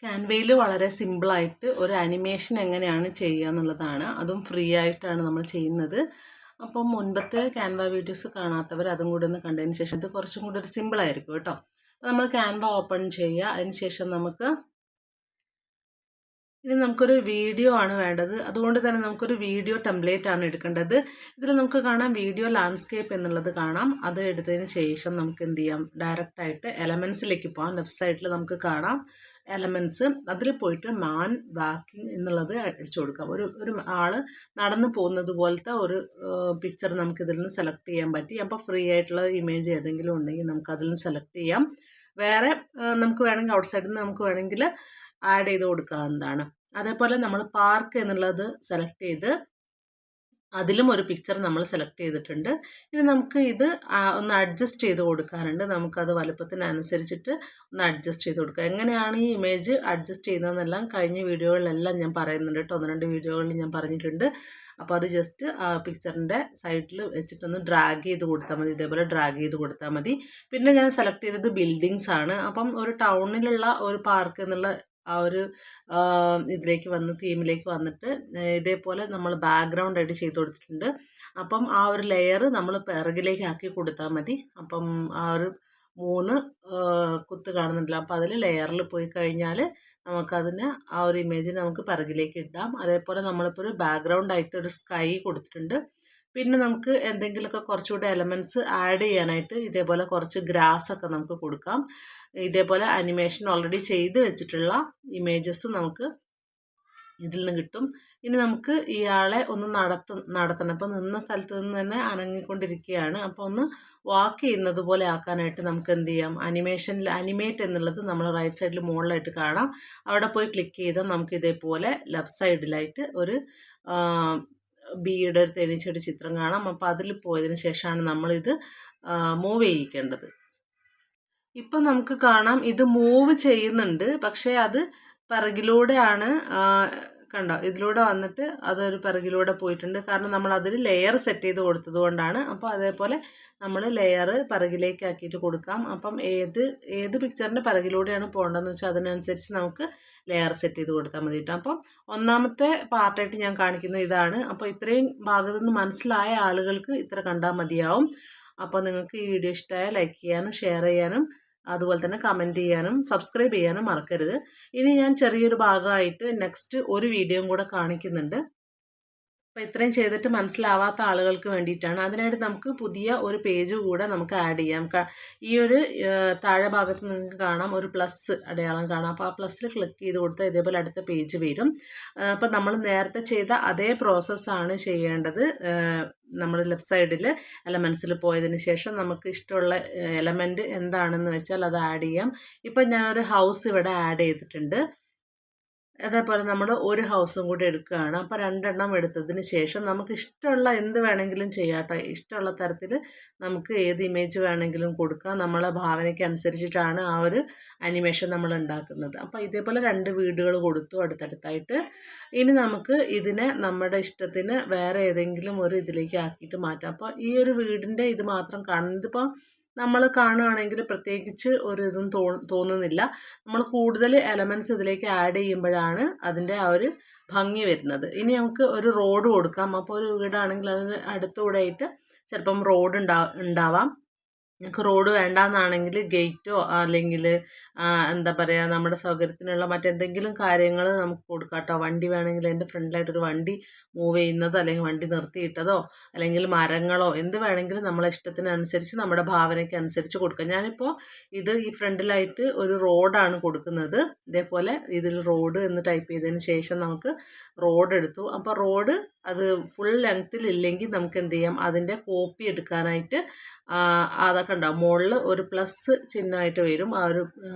ക്യാൻവയിൽ വളരെ സിമ്പിളായിട്ട് ഒരു അനിമേഷൻ എങ്ങനെയാണ് ചെയ്യുക എന്നുള്ളതാണ്. അതും ഫ്രീ ആയിട്ടാണ് നമ്മൾ ചെയ്യുന്നത്. അപ്പം മുൻപത്തെ ക്യാൻവ വീഡിയോസ് കാണാത്തവർ അതും കൂടി ഒന്ന് കണ്ടതിന് ശേഷം ഇത് കുറച്ചും കൂടി ഒരു സിമ്പിളായിരിക്കും കേട്ടോ. അപ്പോൾ നമ്മൾ ക്യാൻവ ഓപ്പൺ ചെയ്യുക. അതിന് ശേഷം ഇനി നമുക്കൊരു വീഡിയോ ആണ് വേണ്ടത്. അതുകൊണ്ട് തന്നെ നമുക്കൊരു വീഡിയോ ടെംപ്ലേറ്റ് ആണ് എടുക്കേണ്ടത്. ഇതിൽ നമുക്ക് കാണാം വീഡിയോ ലാൻഡ്സ്കേപ്പ് എന്നുള്ളത് കാണാം. അത് എടുത്തതിന് ശേഷം നമുക്ക് എന്ത് ചെയ്യാം, ഡയറക്റ്റായിട്ട് എലമെൻസിലേക്ക് പോകാം. ലെഫ്റ്റ് സൈഡിൽ നമുക്ക് കാണാം എലമെൻറ്റ്സ്. അതിൽ പോയിട്ട് മാൻ വാക്കിംഗ് എന്നുള്ളത് അടിച്ചു കൊടുക്കാം. ഒരു ആൾ നടന്നു പോകുന്നത് പോലത്തെ ഒരു പിക്ചർ നമുക്ക് ഇതിൽ നിന്ന് സെലക്ട് ചെയ്യാൻ പറ്റി. അപ്പോൾ ഫ്രീ ആയിട്ടുള്ള ഇമേജ് ഏതെങ്കിലും ഉണ്ടെങ്കിൽ നമുക്ക് അതിൽ നിന്ന് സെലക്ട് ചെയ്യാം. വേറെ നമുക്ക് വേണമെങ്കിൽ ഔട്ട് സൈഡിൽ നിന്ന് നമുക്ക് വേണമെങ്കിൽ ആഡ് ചെയ്ത് കൊടുക്കാവുന്നതാണ്. അതേപോലെ നമ്മൾ പാർക്ക് എന്നുള്ളത് സെലക്ട് ചെയ്ത് അതിലും ഒരു പിക്ചർ നമ്മൾ സെലക്ട് ചെയ്തിട്ടുണ്ട്. ഇനി നമുക്ക് ഇത് ഒന്ന് അഡ്ജസ്റ്റ് ചെയ്ത് കൊടുക്കാനുണ്ട്. നമുക്കത് വലുപ്പത്തിനനുസരിച്ചിട്ട് ഒന്ന് അഡ്ജസ്റ്റ് ചെയ്ത് കൊടുക്കുക. എങ്ങനെയാണ് ഈ ഇമേജ് അഡ്ജസ്റ്റ് ചെയ്യുന്നതെന്നെല്ലാം കഴിഞ്ഞ വീഡിയോകളിലെല്ലാം ഞാൻ പറയുന്നുണ്ട് കേട്ടോ. 1-2 വീഡിയോകളിൽ ഞാൻ പറഞ്ഞിട്ടുണ്ട്. അപ്പോൾ അത് ജസ്റ്റ് ആ പിക്ചറിൻ്റെ സൈഡിൽ വെച്ചിട്ടൊന്ന് ഡ്രാഗ് ചെയ്ത് കൊടുത്താൽ മതി. ഇതേപോലെ ഡ്രാഗ് ചെയ്ത് കൊടുത്താൽ മതി. പിന്നെ ഞാൻ സെലക്ട് ചെയ്തത് ബിൽഡിങ്സ് ആണ്. അപ്പം ഒരു ടൗണിലുള്ള ഒരു പാർക്ക് എന്നുള്ള ആ ഒരു ഇതിലേക്ക് തീമിലേക്ക് വന്നിട്ട് ഇതേപോലെ നമ്മൾ ബാക്ക്ഗ്രൗണ്ട് ആയിട്ട് ചെയ്ത് കൊടുത്തിട്ടുണ്ട്. അപ്പം ആ ഒരു ലെയർ നമ്മൾ പിറകിലേക്ക് ആക്കി കൊടുത്താൽ മതി. അപ്പം ആ ഒരു 3 കുത്ത് കാണുന്നുണ്ടല്ലോ, അപ്പോൾ അതിൽ ലെയറിൽ പോയി കഴിഞ്ഞാൽ നമുക്കതിന് ആ ഒരു ഇമേജിനെ നമുക്ക് പിറകിലേക്ക് ഇടാം. അതേപോലെ നമ്മളിപ്പോൾ ഒരു ബാക്ക്ഗ്രൗണ്ട് ആയിട്ട് ഒരു സ്കൈ കൊടുത്തിട്ടുണ്ട്. പിന്നെ നമുക്ക് എന്തെങ്കിലുമൊക്കെ കുറച്ചുകൂടെ എലമെൻറ്റ്സ് ആഡ് ചെയ്യാനായിട്ട് ഇതേപോലെ കുറച്ച് ഗ്രാസ് ഒക്കെ നമുക്ക് കൊടുക്കാം. ഇതേപോലെ അനിമേഷൻ ഓൾറെഡി ചെയ്ത് വെച്ചിട്ടുള്ള ഇമേജസ് നമുക്ക് ഇതിൽ നിന്ന് കിട്ടും. ഇനി നമുക്ക് ഇയാളെ ഒന്ന് നടത്തണം. അപ്പോൾ നിന്ന സ്ഥലത്ത് നിന്ന് തന്നെ അനങ്ങിക്കൊണ്ടിരിക്കുകയാണ്. അപ്പോൾ ഒന്ന് വാക്ക് ചെയ്യുന്നത് പോലെ ആക്കാനായിട്ട് നമുക്ക് എന്ത് ചെയ്യാം, അനിമേറ്റ് എന്നുള്ളത് നമ്മൾ റൈറ്റ് സൈഡിൽ മുകളിലായിട്ട് കാണാം. അവിടെ പോയി ക്ലിക്ക് ചെയ്താൽ നമുക്ക് ഇതേപോലെ ലെഫ്റ്റ് സൈഡിലായിട്ട് ഒരു ബിയുടെ ഒരു തേനീച്ചയുടെ ചിത്രം കാണാം. അപ്പോൾ അതിൽ പോയതിന് ശേഷമാണ് നമ്മളിത് മൂവ് ചെയ്യിക്കേണ്ടത്. ഇപ്പം നമുക്ക് കാണാം ഇത് മൂവ് ചെയ്യുന്നുണ്ട്, പക്ഷേ അത് പിറകിലൂടെയാണ്. കണ്ടോ, ഇതിലൂടെ വന്നിട്ട് അതൊരു പിറകിലൂടെ പോയിട്ടുണ്ട്. കാരണം നമ്മൾ അതിൽ ലെയർ സെറ്റ് ചെയ്ത് കൊടുത്തത് കൊണ്ടാണ്. അപ്പോൾ അതേപോലെ നമ്മൾ ലെയർ പിറകിലേക്ക് ആക്കിയിട്ട് കൊടുക്കാം. അപ്പം ഏത് പിക്ചറിൻ്റെ പിറകിലൂടെയാണ് പോകേണ്ടതെന്ന് വെച്ചാൽ അതിനനുസരിച്ച് നമുക്ക് ലെയർ സെറ്റ് ചെയ്ത് കൊടുത്താൽ മതി കേട്ടോ. അപ്പം ഒന്നാമത്തെ പാർട്ടായിട്ട് ഞാൻ കാണിക്കുന്നത് ഇതാണ്. അപ്പോൾ ഇത്രയും ഭാഗത്തു നിന്ന് മനസ്സിലായ ആളുകൾക്ക് ഇത്ര കണ്ടാൽ മതിയാവും. അപ്പോൾ നിങ്ങൾക്ക് ഈ വീഡിയോ ഇഷ്ടമായാൽ ലൈക്ക് ചെയ്യാനും ഷെയർ ചെയ്യാനും അതുപോലെ തന്നെ കമൻറ്റ് ചെയ്യാനും സബ്സ്ക്രൈബ് ചെയ്യാനും മറക്കരുത്. ഇനി ഞാൻ ചെറിയൊരു ഭാഗമായിട്ട് നെക്സ്റ്റ് ഒരു വീഡിയോയും കൂടെ കാണിക്കുന്നുണ്ട്. അപ്പോൾ ഇത്രയും ചെയ്തിട്ട് മനസ്സിലാവാത്ത ആളുകൾക്ക് വേണ്ടിയിട്ടാണ്. അതിനായിട്ട് നമുക്ക് പുതിയ ഒരു പേജ് കൂടെ നമുക്ക് ആഡ് ചെയ്യാം. ഈ ഒരു താഴെ ഭാഗത്ത് നിങ്ങൾക്ക് കാണാം ഒരു പ്ലസ് അടയാളം കാണാം. അപ്പോൾ ആ പ്ലസ്സിൽ ക്ലിക്ക് ചെയ്ത് കൊടുത്താൽ ഇതേപോലെ അടുത്ത പേജ് വരും. അപ്പോൾ നമ്മൾ നേരത്തെ ചെയ്ത അതേ പ്രോസസ്സാണ് ചെയ്യേണ്ടത്. നമ്മൾ ലെഫ്റ്റ് സൈഡിൽ എലമെൻസിൽ പോയതിന് ശേഷം നമുക്ക് ഇഷ്ടമുള്ള എലമെൻറ്റ് എന്താണെന്ന് വെച്ചാൽ അത് ആഡ് ചെയ്യാം. ഇപ്പം ഞാനൊരു ഹൗസ് ഇവിടെ ആഡ് ചെയ്തിട്ടുണ്ട്. അതേപോലെ നമ്മൾ ഒരു ഹൗസും കൂടി എടുക്കുകയാണ്. അപ്പോൾ 2 എണ്ണം എടുത്തതിന് ശേഷം നമുക്ക് ഇഷ്ടമുള്ള എന്ത് വേണമെങ്കിലും ചെയ്യാം കേട്ടോ. ഇഷ്ടമുള്ള തരത്തിൽ നമുക്ക് ഏത് ഇമേജ് വേണമെങ്കിലും കൊടുക്കാം. നമ്മളെ ഭാവനയ്ക്ക് അനുസരിച്ചിട്ടാണ് ആ ഒരു അനിമേഷൻ നമ്മൾ ഉണ്ടാക്കുന്നത്. അപ്പോൾ ഇതേപോലെ 2 വീടുകൾ കൊടുത്തു അടുത്തടുത്തായിട്ട്. ഇനി നമുക്ക് ഇതിനെ നമ്മുടെ ഇഷ്ടത്തിന് വേറെ ഏതെങ്കിലും ഒരു ഇതിലേക്ക് ആക്കിയിട്ട് മാറ്റാം. അപ്പോൾ ഈ ഒരു വീടിൻ്റെ ഇത് മാത്രം കാണുന്നത് ഇപ്പോൾ നമ്മൾ കാണുകയാണെങ്കിൽ പ്രത്യേകിച്ച് ഒരു ഇതും തോന്നുന്നില്ല. നമ്മൾ കൂടുതൽ എലമെൻറ്റ്സ് ഇതിലേക്ക് ആഡ് ചെയ്യുമ്പോഴാണ് അതിൻ്റെ ആ ഒരു ഭംഗി വരുന്നത്. ഇനി നമുക്ക് ഒരു റോഡ് കൊടുക്കാം. അപ്പോൾ ഒരു വീടാണെങ്കിൽ അതിന് അടുത്തൂടെ ആയിട്ട് ചിലപ്പം റോഡ് ഉണ്ടാവാം. ഞങ്ങൾക്ക് റോഡ് വേണ്ടാന്നാണെങ്കിൽ ഗേറ്റോ അല്ലെങ്കിൽ എന്താ പറയുക നമ്മുടെ സൗകര്യത്തിനുള്ള മറ്റെന്തെങ്കിലും കാര്യങ്ങൾ നമുക്ക് കൊടുക്കാം കേട്ടോ. വണ്ടി വേണമെങ്കിൽ അതിൻ്റെ ഫ്രണ്ടിലായിട്ടൊരു വണ്ടി മൂവ് ചെയ്യുന്നതോ അല്ലെങ്കിൽ വണ്ടി നിർത്തിയിട്ടതോ അല്ലെങ്കിൽ മരങ്ങളോ എന്ത് വേണമെങ്കിലും നമ്മളെ ഇഷ്ടത്തിനനുസരിച്ച് നമ്മുടെ ഭാവനയ്ക്ക് അനുസരിച്ച് കൊടുക്കാം. ഞാനിപ്പോൾ ഈ ഫ്രണ്ടിലായിട്ട് ഒരു റോഡാണ് കൊടുക്കുന്നത്. ഇതേപോലെ ഇതിൽ റോഡ് എന്ന് ടൈപ്പ് ചെയ്തതിന് ശേഷം നമുക്ക് റോഡ് എടുത്തു. അപ്പോൾ റോഡ് അത് ഫുൾ ലെങ്ത്തിൽ ഇല്ലെങ്കിൽ നമുക്ക് എന്ത് ചെയ്യാം, അതിൻ്റെ കോപ്പി എടുക്കാനായിട്ട് അതൊക്കെ ഉണ്ടാവും. മുകളിൽ ഒരു പ്ലസ് ചിഹ്നമായിട്ട് വരും. ആ ഒരു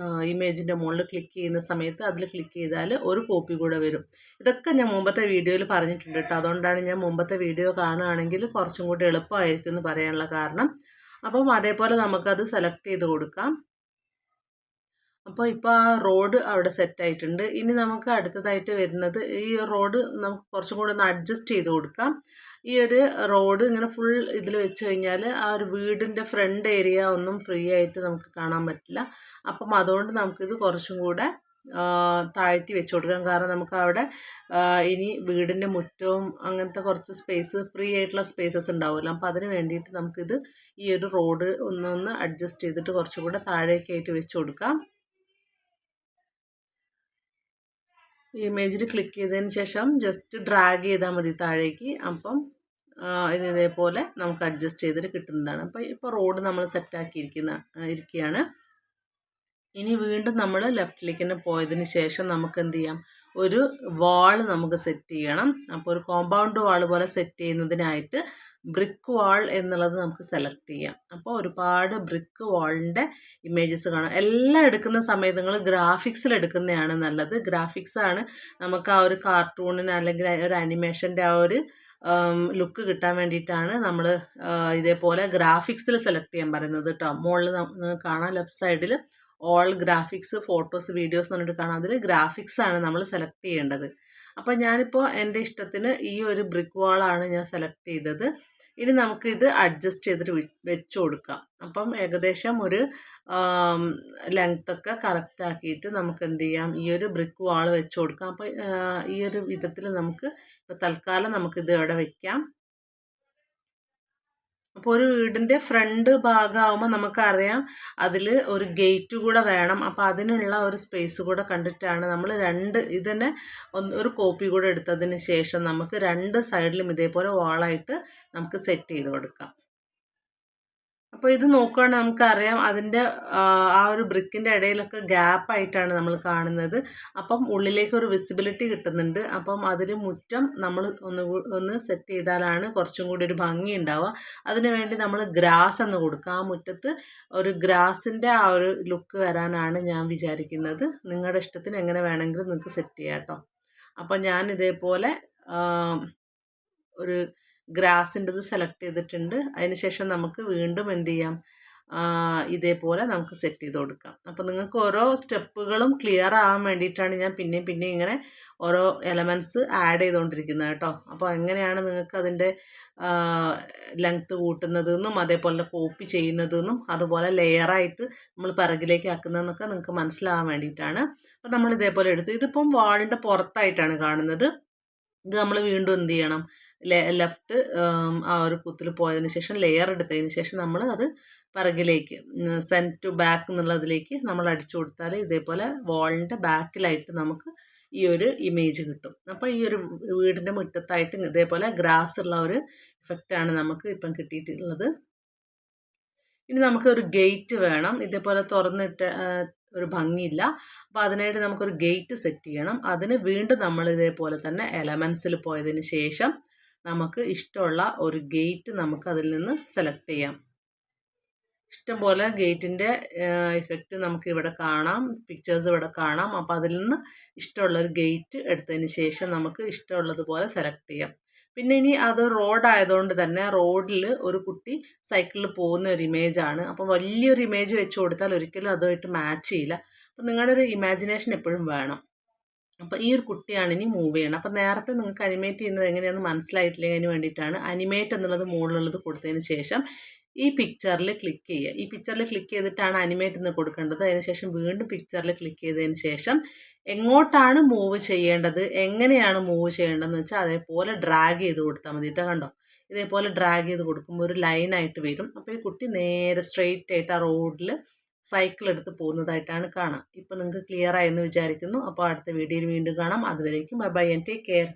ഇമേജിൻ്റെ മുകളിൽ ക്ലിക്ക് ചെയ്യുന്ന സമയത്ത് അതിൽ ക്ലിക്ക് ചെയ്താൽ ഒരു കോപ്പി കൂടെ വരും. ഇതൊക്കെ ഞാൻ മുമ്പത്തെ വീഡിയോയിൽ പറഞ്ഞിട്ടുണ്ട് കേട്ടോ. അതുകൊണ്ടാണ് ഞാൻ മുമ്പത്തെ വീഡിയോ കാണുകയാണെങ്കിൽ കുറച്ചും കൂടി എളുപ്പമായിരിക്കും എന്ന് പറയാനുള്ള കാരണം. അപ്പം അതേപോലെ നമുക്കത് സെലക്ട് ചെയ്ത് കൊടുക്കാം. അപ്പോൾ ഇപ്പോൾ ആ റോഡ് അവിടെ സെറ്റായിട്ടുണ്ട്. ഇനി നമുക്ക് അടുത്തതായിട്ട് വരുന്നത് ഈ റോഡ് നമുക്ക് കുറച്ചും കൂടെ ഒന്ന് അഡ്ജസ്റ്റ് ചെയ്ത് കൊടുക്കാം. ഈ ഒരു റോഡ് ഇങ്ങനെ ഫുൾ ഇതിൽ വെച്ച് കഴിഞ്ഞാൽ ആ ഒരു വീടിൻ്റെ ഫ്രണ്ട് ഏരിയ ഒന്നും ഫ്രീ ആയിട്ട് നമുക്ക് കാണാൻ പറ്റില്ല. അപ്പം അതുകൊണ്ട് നമുക്കിത് കുറച്ചും കൂടെ താഴ്ത്തി വെച്ച് കൊടുക്കാം. കാരണം നമുക്ക് അവിടെ ഇനി വീടിൻ്റെ മുറ്റവും അങ്ങനത്തെ കുറച്ച് സ്പേസ് ഫ്രീ ആയിട്ടുള്ള സ്പേസസ് ഉണ്ടാവുമല്ലോ. അപ്പോൾ അതിന് വേണ്ടിയിട്ട് നമുക്കിത് ഈ ഒരു റോഡ് ഒന്നൊന്ന് അഡ്ജസ്റ്റ് ചെയ്തിട്ട് കുറച്ചുകൂടെ താഴേക്കായിട്ട് വെച്ച് കൊടുക്കാം. ഈ ഇമേജിൽ ക്ലിക്ക് ചെയ്തതിന് ശേഷം ജസ്റ്റ് ഡ്രാഗ് ചെയ്താൽ മതി താഴേക്ക്. അപ്പം ഇതേപോലെ നമുക്ക് അഡ്ജസ്റ്റ് ചെയ്തിട്ട് കിട്ടുന്നതാണ്. അപ്പോൾ ഇപ്പോൾ റോഡ് നമ്മൾ സെറ്റാക്കി ഇരിക്കുകയാണ്. ഇനി വീണ്ടും നമ്മൾ ലെഫ്റ്റിലേക്ക് തന്നെ പോയതിന് ശേഷം നമുക്ക് എന്ത് ചെയ്യാം, ഒരു വാൾ നമുക്ക് സെറ്റ് ചെയ്യണം. അപ്പോൾ ഒരു കോമ്പൗണ്ട് വാൾ പോലെ സെറ്റ് ചെയ്യുന്നതിനായിട്ട് ബ്രിക്ക് വാൾ എന്നുള്ളത് നമുക്ക് സെലക്ട് ചെയ്യാം. അപ്പോൾ ഒരുപാട് ബ്രിക്ക് വാളിൻ്റെ ഇമേജസ് കാണാം. എല്ലാം എടുക്കുന്ന സമയത്ത് നിങ്ങൾ ഗ്രാഫിക്സിൽ എടുക്കുന്നതാണ് നല്ലത്. ഗ്രാഫിക്സാണ് നമുക്ക് ആ ഒരു കാർട്ടൂണിന് അല്ലെങ്കിൽ ഒരു അനിമേഷൻ്റെ ആ ഒരു ലുക്ക് കിട്ടാൻ വേണ്ടിയിട്ടാണ് നമ്മൾ ഇതേപോലെ ഗ്രാഫിക്സിൽ സെലക്ട് ചെയ്യാൻ പറയുന്നത് കേട്ടോ. മുകളിൽ കാണാം ലെഫ്റ്റ് സൈഡിൽ ഓൾ ഗ്രാഫിക്സ്, ഫോട്ടോസ്, വീഡിയോസ് എന്ന് പറഞ്ഞിട്ട് കാണാം. അതിൽ ഗ്രാഫിക്സ് ആണ് നമ്മൾ സെലക്ട് ചെയ്യേണ്ടത്. അപ്പോൾ ഞാനിപ്പോൾ എൻ്റെ ഇഷ്ടത്തിന് ഈ ഒരു ബ്രിക്ക് വാളാണ് ഞാൻ സെലക്ട് ചെയ്തത്. ഇനി നമുക്കിത് അഡ്ജസ്റ്റ് ചെയ്തിട്ട് വെച്ച് കൊടുക്കാം. അപ്പം ഏകദേശം ഒരു ലെങ്ത്തൊക്കെ കറക്റ്റ് ആക്കിയിട്ട് നമുക്ക് എന്ത് ചെയ്യാം, ഈ ഒരു ബ്രിക്ക് വാൾ വെച്ച് കൊടുക്കാം. അപ്പോൾ ഈ ഒരു വിധത്തിൽ നമുക്ക് ഇപ്പോൾ തൽക്കാലം നമുക്കിത് ഇവിടെ വയ്ക്കാം. അപ്പോൾ ഒരു വീടിൻ്റെ ഫ്രണ്ട് ഭാഗമാകുമ്പോൾ നമുക്കറിയാം അതിൽ ഒരു ഗേറ്റ് കൂടെ വേണം. അപ്പോൾ അതിനുള്ള ഒരു സ്പേസ് കൂടെ കണ്ടിട്ടാണ് നമ്മൾ ഇതിനെ ഒരു കോപ്പി കൂടെ എടുത്തതിന് ശേഷം നമുക്ക് രണ്ട് സൈഡിലും ഇതേപോലെ വാളായിട്ട് നമുക്ക് സെറ്റ് ചെയ്ത് കൊടുക്കാം. അപ്പോൾ ഇത് നോക്കുകയാണെങ്കിൽ നമുക്കറിയാം അതിൻ്റെ ആ ഒരു ബ്രിക്കിൻ്റെ ഇടയിലൊക്കെ ഗ്യാപ്പായിട്ടാണ് നമ്മൾ കാണുന്നത്. അപ്പം ഉള്ളിലേക്ക് ഒരു വിസിബിലിറ്റി കിട്ടുന്നുണ്ട്. അപ്പം അതിന് മുറ്റം നമ്മൾ ഒന്ന് സെറ്റ് ചെയ്താലാണ് കുറച്ചും കൂടി ഒരു ഭംഗി ഉണ്ടാവുക. അതിനു വേണ്ടി നമ്മൾ ഗ്രാസ് എന്ന് കൊടുക്കുക. ആ മുറ്റത്ത് ഒരു ഗ്രാസിൻ്റെ ആ ഒരു ലുക്ക് വരാനാണ് ഞാൻ വിചാരിക്കുന്നത്. നിങ്ങളുടെ ഇഷ്ടത്തിന് എങ്ങനെ വേണമെങ്കിലും നിങ്ങൾക്ക് സെറ്റ് ചെയ്യാം കേട്ടോ. അപ്പം ഞാൻ ഇതേപോലെ ഒരു ഗ്രാസിൻ്റെത് സെലക്ട് ചെയ്തിട്ടുണ്ട്. അതിനുശേഷം നമുക്ക് വീണ്ടും എന്ത് ചെയ്യാം, ഇതേപോലെ നമുക്ക് സെറ്റ് ചെയ്ത് കൊടുക്കാം. അപ്പോൾ നിങ്ങൾക്ക് ഓരോ സ്റ്റെപ്പുകളും ക്ലിയർ ആവാൻ വേണ്ടിയിട്ടാണ് ഞാൻ പിന്നെയും ഇങ്ങനെ ഓരോ എലമെൻറ്റ്സ് ആഡ് ചെയ്തുകൊണ്ടിരിക്കുന്നത് കേട്ടോ. അപ്പോൾ എങ്ങനെയാണ് നിങ്ങൾക്ക് അതിൻ്റെ ലെങ്ത്ത് കൂട്ടുന്നതെന്നും അതേപോലെ കോപ്പി ചെയ്യുന്നതെന്നും അതുപോലെ ലെയറായിട്ട് നമ്മൾ പിറകിലേക്ക് ആക്കുന്നതെന്നൊക്കെ നിങ്ങൾക്ക് മനസ്സിലാവാൻ വേണ്ടിയിട്ടാണ്. അപ്പോൾ നമ്മൾ ഇതേപോലെ എടുത്തു. ഇതിപ്പം വാളിൻ്റെ പുറത്തായിട്ടാണ് കാണുന്നത്. ഇത് നമ്മൾ വീണ്ടും എന്ത് ചെയ്യണം, ലെഫ്റ്റ് ആ ഒരു കുത്തിൽ പോയതിന് ശേഷം ലെയർ എടുത്തതിന് ശേഷം നമ്മൾ അത് പിറകിലേക്ക് സെൻറ്റ് ടു ബാക്ക് എന്നുള്ളതിലേക്ക് നമ്മൾ അടിച്ചു കൊടുത്താൽ ഇതേപോലെ വാളിൻ്റെ ബാക്കിലായിട്ട് നമുക്ക് ഈ ഒരു ഇമേജ് കിട്ടും. അപ്പോൾ ഈ ഒരു വീടിൻ്റെ മുറ്റത്തായിട്ട് ഇതേപോലെ ഗ്രാസ് ഉള്ള ഒരു ഇഫക്റ്റാണ് നമുക്ക് ഇപ്പം കിട്ടിയിട്ടുള്ളത്. ഇനി നമുക്ക് ഒരു ഗേറ്റ് വേണം. ഇതേപോലെ തുറന്നിട്ട് ഒരു ഭംഗിയില്ല. അപ്പോൾ അതിനായിട്ട് നമുക്കൊരു ഗേറ്റ് സെറ്റ് ചെയ്യണം. അതിന് വീണ്ടും നമ്മൾ ഇതേപോലെ തന്നെ എലമെൻസിൽ പോയതിന് ശേഷം നമുക്ക് ഇഷ്ടമുള്ള ഒരു ഗേറ്റ് നമുക്ക് അതിൽ നിന്ന് സെലക്ട് ചെയ്യാം. ഇഷ്ടംപോലെ ഗേറ്റിൻ്റെ ഇഫക്റ്റ് നമുക്ക് ഇവിടെ കാണാം, പിക്ചേഴ്സ് ഇവിടെ കാണാം. അപ്പോൾ അതിൽ നിന്ന് ഇഷ്ടമുള്ളൊരു ഗേറ്റ് എടുത്തതിന് ശേഷം നമുക്ക് ഇഷ്ടമുള്ളതുപോലെ സെലക്ട് ചെയ്യാം. പിന്നെ ഇനി അത് റോഡ് ആയതുകൊണ്ട് തന്നെ റോഡിൽ ഒരു കുട്ടി സൈക്കിളിൽ പോകുന്ന ഒരു ഇമേജാണ്. അപ്പോൾ വലിയൊരു ഇമേജ് വെച്ച് കൊടുത്താൽ ഒരിക്കലും അതുമായിട്ട് മാച്ച് ചെയ്യില്ല. അപ്പോൾ നിങ്ങളുടെ ഒരു ഇമാജിനേഷൻ എപ്പോഴും വേണം. അപ്പോൾ ഈ ഒരു കുട്ടിയാണ് ഇനി മൂവ് ചെയ്യണം. അപ്പോൾ നേരത്തെ നിങ്ങൾക്ക് അനിമേറ്റ് ചെയ്യുന്നത് എങ്ങനെയാണെന്ന് മനസ്സിലായിട്ടില്ലെങ്കിൽ അതിന് വേണ്ടിയിട്ടാണ് അനിമേറ്റ് എന്നുള്ളത് മുകളിലുള്ളത് കൊടുത്തതിന് ശേഷം ഈ പിക്ചറിൽ ക്ലിക്ക് ചെയ്യുക. ഈ പിക്ചറിൽ ക്ലിക്ക് ചെയ്തിട്ടാണ് അനിമേറ്റ് എന്ന് കൊടുക്കേണ്ടത്. അതിനുശേഷം വീണ്ടും പിക്ചറിൽ ക്ലിക്ക് ചെയ്തതിന് ശേഷം എങ്ങോട്ടാണ് മൂവ് ചെയ്യേണ്ടത്, എങ്ങനെയാണ് മൂവ് ചെയ്യേണ്ടതെന്ന് വെച്ചാൽ അതേപോലെ ഡ്രാഗ് ചെയ്ത് കൊടുത്താൽ മതി കേട്ടോ. കണ്ടോ, ഇതേപോലെ ഡ്രാഗ് ചെയ്ത് കൊടുക്കുമ്പോൾ ഒരു ലൈനായിട്ട് വരും. അപ്പോൾ ഈ കുട്ടി നേരെ സ്ട്രെയിറ്റ് ആയിട്ട് ആ റോഡിൽ സൈക്കിൾ എടുത്ത് പോകുന്നതായിട്ടാണ് കാണാം. ഇപ്പോൾ നിങ്ങൾക്ക് ക്ലിയർ ആയെന്ന് വിചാരിക്കുന്നു. അപ്പോൾ അടുത്ത വീഡിയോയിൽ വീണ്ടും കാണാം. അതുവരേക്കും bye bye and take care.